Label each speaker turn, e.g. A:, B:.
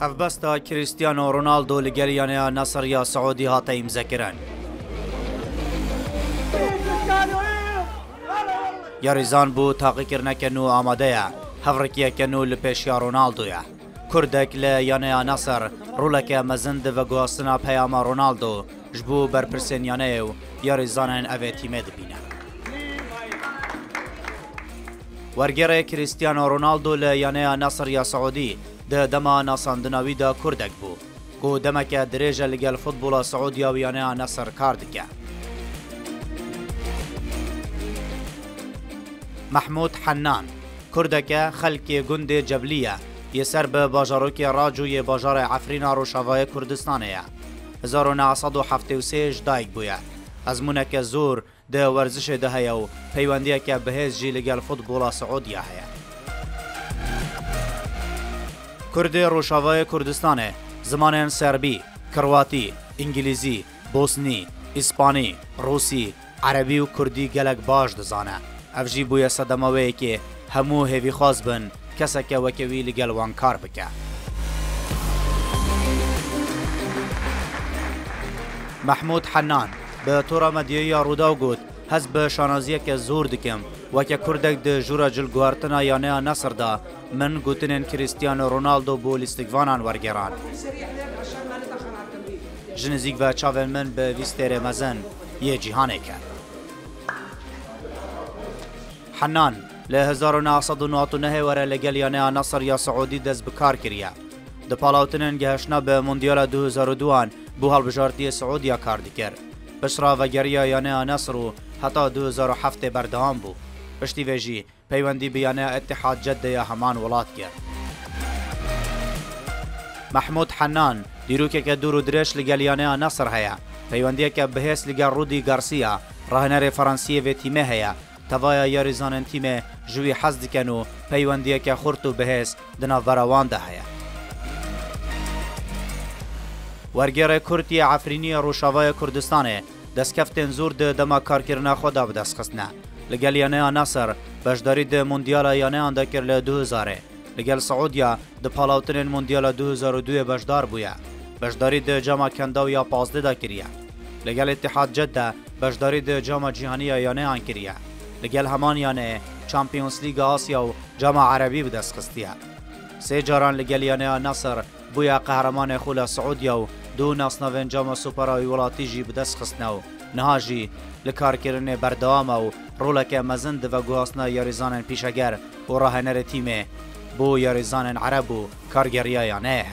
A: هفبستا كريستيانو رونالدو لگل یانه نصر یا سعودی هاته امضا کرن. یاریزان بو تاقی کرنک نو آماده یا هفرکیه که نو لپیشیا رونالدو یا کردک لیانه نصر رولک مزند و گواستنا پیام رونالدو جبو برپرسین یانه و یاریزانن اوه تیمه دبینه. ورگره کریستیانو رونالدو لیانه نصر یا سعودی ده دما ناساندناوی دا کردک بو کو دمک دریجه لگل فوتبولا سعودیا و یانه نصر کاردکه. محمود حنان کردک خلک گند جبلیه یسر به باجاروک راجوی باجار عفرینا روشاوای کردستانه 1973 دایک بویه از مونک زور ده ورزش ده هیا و پیوندیه که بهز جی لگل فوتبولا سعودیا هیا. کرد روشاوای کردستانه زمان سربی، کرواتی، انگلیزی، بوسنی، اسپانی، روسی، عربی و کردی گلک باش دزانه. افجی بوی صدموی که همو هیوی خواست بن کسا که وکوی لگل وان کار بکه. محمود حنان به طور مدیوی روداو گود هز به شانازیه که زور دکم وکه کردک ده جورا جلگوارتنا یانه نصر دا من گوتنین کریستیانو رونالدو بو لیستگوانان ورگران. جنزیگ و چاول من به ویستر مزن یه جیهانه کرد. حنان ل 1999 وره لگل یانه نصر یا سعودی دست بکار کریه. ده پالاوتنین گهشنا به موندیال 2002 بو هالبجارتی سعودیا کار دیگر. بشرا و گریا یانه نصر و حتی 2007 بردهام بو. پشتی ویجی پیوندی بیانه اتحاد جده یا همان ولات کرد. محمود حنان دیروکه که دور و درش لگل یانه نصر هیا. پیوندیه که بهیس لگل رودی گارسیا راهنر فرانسیه و تیمه هیا. توایا یاریزانن تیمه جوی حز دکنو پیوندیه که خورتو بهیس دنا وروان ده هیا. ورگر کردی عفرینی روشاوای کردستانه دستکفتن زور ده دما کارکرنا خدا بدست خستنه. لگل یانه نصر بشداری ده موندیال یانه آنده کر ل 2000 لگل سعودیا ده پالاوتن موندیال 2002 بشدار بویا بشداری ده جام کنداو یا 15 دا کریه لگل اتحاد جده بشداری ده جام جهانی یانه آن کریه لگل همان یانه چامپیونز لیگ آسیا و جام عربی بدست خستیه سه جاران لگل یانه نصر بویا قهرمان خولا سعودیا و دو ناسناوین جام سوپرای ولاتی جی بدست خستنه و نهاجی لکارکرین بردوام و رولک مزند و گواسنا یاریزان پیشگر و راهنر تیمه بو یاریزان عرب و کارگریایانه